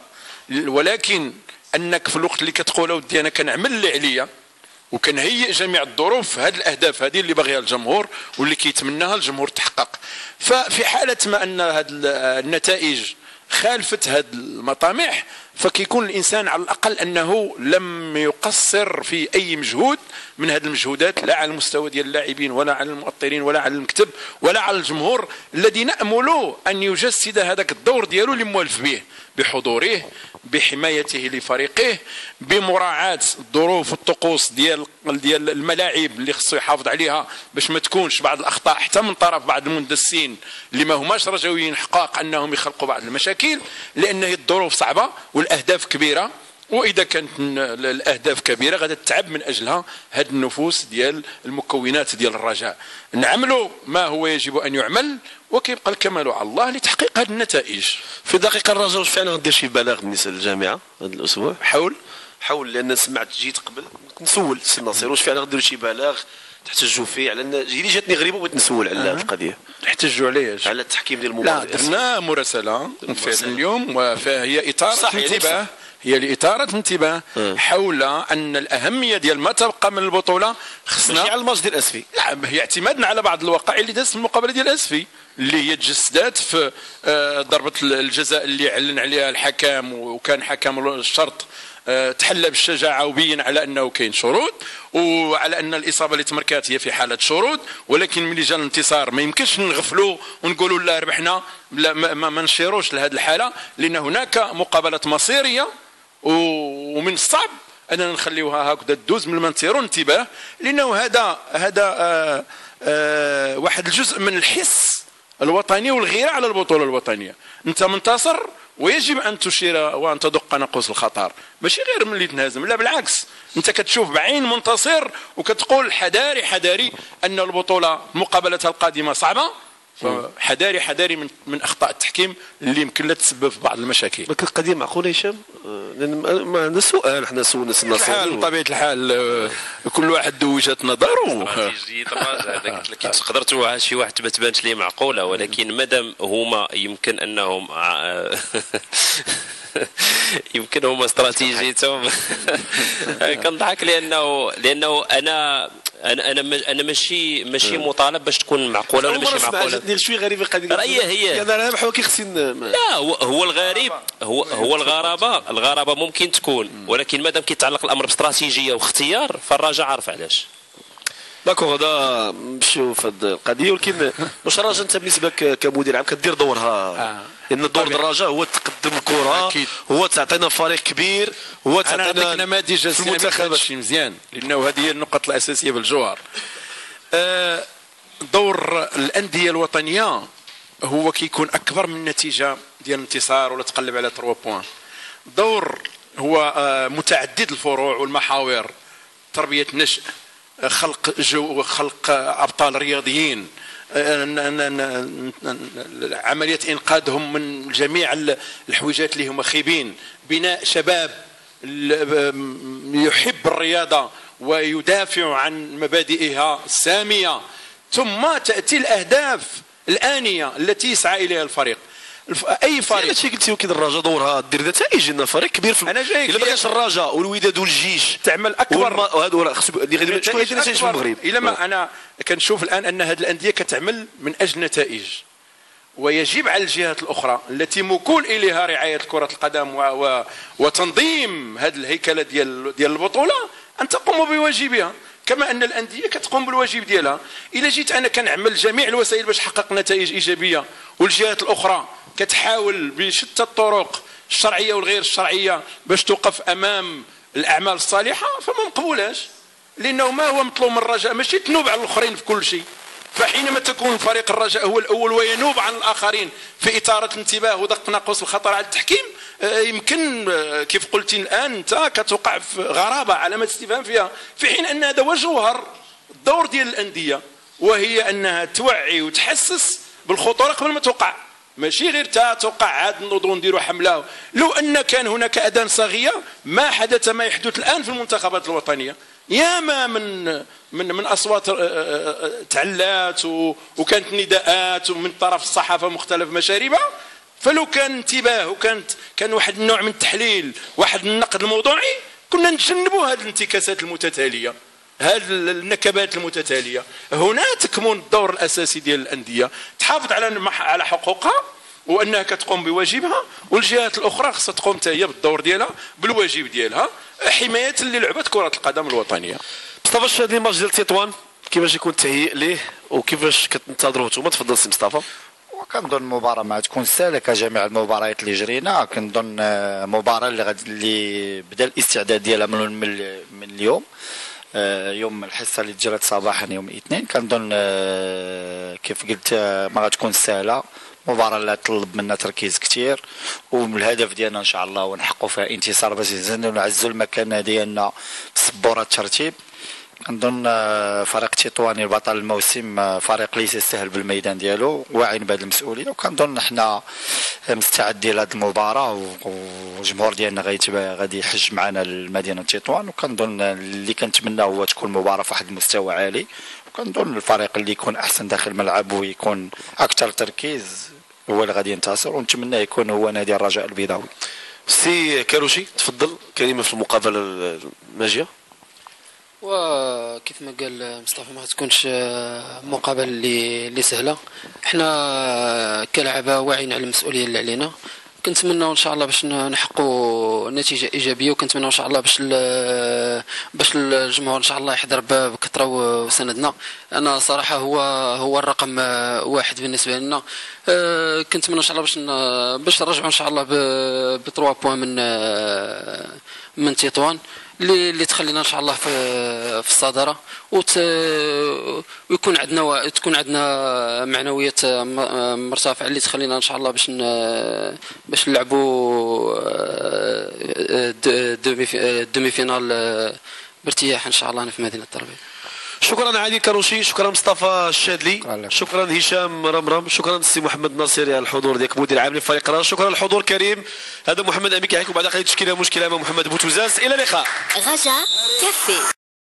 ولكن انك في الوقت اللي كتقول اودي انا كنعمل اللي عليا وكنهيئ جميع الظروف هذه الاهداف هذه اللي باغيها الجمهور واللي كيتمناها الجمهور تحقق. ففي حاله ما ان هذه النتائج خالفت هذه المطامح فكيكون الانسان على الاقل انه لم يقصر في اي مجهود من هذه المجهودات لا على المستوى ديال اللاعبين ولا على المؤطرين ولا على المكتب ولا على الجمهور الذي نامل ان يجسد هذاك الدور ديالو اللي موالف به بحضوره بحمايته لفريقه بمراعاه الظروف والطقوس ديال الملاعب اللي خصو يحافظ عليها باش ما تكونش بعض الاخطاء حتى من طرف بعض المندسين اللي ما هماش رجويين حقاق انهم يخلقوا بعض المشاكل لان الظروف صعبه والاهداف كبيره واذا كانت الاهداف كبيره غادي تتعب من اجلها هذه النفوس ديال المكونات ديال الرجاء. نعملوا ما هو يجب ان يعمل وكيبقى الكمال على الله لتحقيق هذه النتائج. في دقيقه الرجاء واش فعلا غدير شي بلاغ بالنسبه للجامعه هذا الاسبوع حول لان سمعت جيت قبل نسول سي ناصر واش فعلا غديروا شي بلاغ تحتجوا فيه على ان جاتني غريبه بغيت نسول على هذه القضيه. نحتجوا عليه على التحكيم ديال المباراه. لا درنا مراسله فعلا اليوم فهي اثاره انتباه، هي لإثارة الانتباه حول أن الأهمية ديال ما تبقى من البطولة خصنا ماشي على الماتش ديال اسفي، لا هي اعتمادا على بعض الوقائع اللي دازت في المقابلة ديال اسفي اللي هي تجسدات في ضربة الجزاء اللي علن عليها الحكم، وكان حكم الشرط تحلى بالشجاعة وبين على أنه كاين شروط وعلى أن الإصابة اللي تمركات هي في حالة شروط، ولكن ملي جا الانتصار ما يمكنش نغفلوا ونقولوا لا ربحنا، لا ما نشيروش لهذه الحالة، لأن هناك مقابلات مصيرية ومن الصعب اننا نخليوها هكذا تدوز من المنتيرو. انتباه لانه هذا واحد الجزء من الحس الوطني والغيره على البطوله الوطنيه. انت منتصر ويجب ان تشير وان تدق ناقوس الخطر، ماشي غير ملي تنهزم، لا بالعكس انت كتشوف بعين منتصر وكتقول حذاري ان البطوله مقابلتها القادمه صعبه، فحذاري من اخطاء التحكيم اللي يمكن لا تسبب في بعض المشاكل. لكن القضيه معقوله هشام؟ ما عندنا سؤال، حنا سولنا الناس بطبيعه الحال كل واحد وجهه نظره. قلت لك تقدر شي واحد ما تبانش ليه معقوله، ولكن مادام هما يمكن انهم يمكن هما استراتيجيتهم كنضحك لانه انا ماشي مطالب باش تكون معقوله ولا ماشي معقوله. شويه غريبه القضيه. رأيي هي انا بحال كيخصني لا هو الغريب هو الغرابه ممكن تكون، ولكن مادام كيتعلق الامر باستراتيجيه واختيار فالرجاء عارف علاش. داكوغ هذا نمشيو في هذه القضيه. ولكن واش الرجاء انت بالنسبه لك كمدير عام كدير دورها؟ لان دور الرجاء هو تقدم الكره، هو تعطينا فريق كبير، هو تعطينا نماذج في المنتخب مزيان، لانه هذه هي النقط الاساسيه بالجوهر. دور الانديه الوطنيه هو كيكون اكبر من النتيجه ديال الانتصار ولا تقلب على 3 بوان. دور هو متعدد الفروع والمحاور، تربيه النشء، خلق ابطال رياضيين، عمليه انقاذهم من جميع الحويجات اللي هما خايبين، بناء شباب يحب الرياضه ويدافع عن مبادئها الساميه، ثم تاتي الاهداف الانيه التي يسعى اليها الفريق. اي فريق هادشي قلتي وكيد الرجاء دورها دير نتائج، لان فريق كبير في انا جاي الا ما كانش الرجاء والوداد والجيش تعمل اكبر وهادو خصو اللي غيدير نتائج في المغرب. الا ما انا كنشوف الان ان هذه الانديه كتعمل من اجل نتائج، ويجب على الجهات الاخرى التي مكول اليها رعايه كره القدم وتنظيم هذه الهيكله ديال البطوله ان تقوم بواجبها، كما ان الانديه كتقوم بالواجب ديالها. الا جيت انا كنعمل جميع الوسائل باش نحقق نتائج ايجابيه والجهات الاخرى كتحاول بشتى الطرق الشرعيه والغير الشرعيه باش توقف امام الاعمال الصالحه، فما مقبولاش، لانه ما هو مطلوب من الرجاء ماشي تنوب على الاخرين في كل شيء. فحينما تكون فريق الرجاء هو الاول وينوب عن الاخرين في اثاره الانتباه ودق ناقوس الخطر على التحكيم، يمكن كيف قلتي الان انت كتوقع في غرابه علامه استفهام فيها، في حين ان هذا هو جوهر الدور ديال الانديه، وهي انها توعي وتحسس بالخطوره قبل ما توقع، ماشي غير توقع عاد نوضوا نديروا حمله. لو ان كان هناك اذان صاغيه ما حدث ما يحدث الان في المنتخبات الوطنيه، ياما من اصوات تعلات وكانت نداءات ومن طرف الصحافه مختلف مشاربها. فلو كان انتباه كان واحد النوع من التحليل، واحد النقد الموضوعي، كنا نتجنبوا هذه الانتكاسات المتتاليه، هذه النكبات المتتاليه. هنا تكمن الدور الاساسي ديال الانديه، تحافظ على حقوقها وانها كتقوم بواجبها، والجهات الاخرى خصها تقوم حتى هي بالدور ديالها بالواجب ديالها حمايه للعبه كره القدم الوطنيه. مصطفى في هذا الماتش ديال تطوان كيفاش يكون التهيئ ليه وكيفاش كتنتظروه نتوما؟ تفضل سي مصطفى. وكنظن المباراه ما تكون سهله كجميع المباريات اللي جرينا. كنظن مباراه اللي بدا الاستعداد ديالها من اليوم، يوم الحصه اللي تجرت صباحا يوم الاثنين. كنظن كيف قلت ما غتكون سهله، مباراة اللي طلب منا تركيز كثير، والهدف ديالنا ان شاء الله هو نحققوا فيها انتصار باش نزيدوا نعزوا المكانه ديالنا بسبوره الترتيب. كنظن فريق تطواني البطل الموسم فريق ليس سهل بالميدان ديالو، واعيين بهذه المسؤوليه، وكنظن حنا مستعدين لهذه المباراه، والجمهور ديالنا غادي يحج معنا لمدينه تطوان، وكنظن اللي كنتمنى هو تكون مباراه في واحد المستوى عالي، وكنظن الفريق اللي يكون احسن داخل الملعب ويكون اكثر تركيز هو اللي غادي ينتصر، ونتمنى يكون هو نادي الرجاء البيضاوي. سي كاروشي تفضل كلمه في المقابله الماجيه. وكيف ما قال مصطفى ما تكونش مقابله اللي سهله. احنا كلاعبه واعيين على المسؤوليه اللي علينا، كنتمناو ان شاء الله باش نحققوا نتيجه ايجابيه، وكنتمناو ان شاء الله باش الجمهور ان شاء الله يحضر بكثره وسندنا. انا صراحه هو الرقم واحد بالنسبه لنا. كنتمنى ان شاء الله باش نرجعوا ان شاء الله ب 3 بوان من تطوان اللي تخلينا ان شاء الله في الصداره، ويكون تكون عندنا معنويات مرتفعه اللي تخلينا ان شاء الله باش نلعبوا دومي فينال بارتياح ان شاء الله في مدينه التربيه. شكرا علي كاروشي، شكرا مصطفى الشادلي، شكرا هشام رمرم، شكرا السي محمد ناصري على الحضور ديالك مدير عام لفريق الرجاء، شكرا الحضور كريم. هذا محمد امين كيحكي بعد قليل تشكيله مشكله مع محمد بوتوزاز. الى اللقاء. رجاء كافي.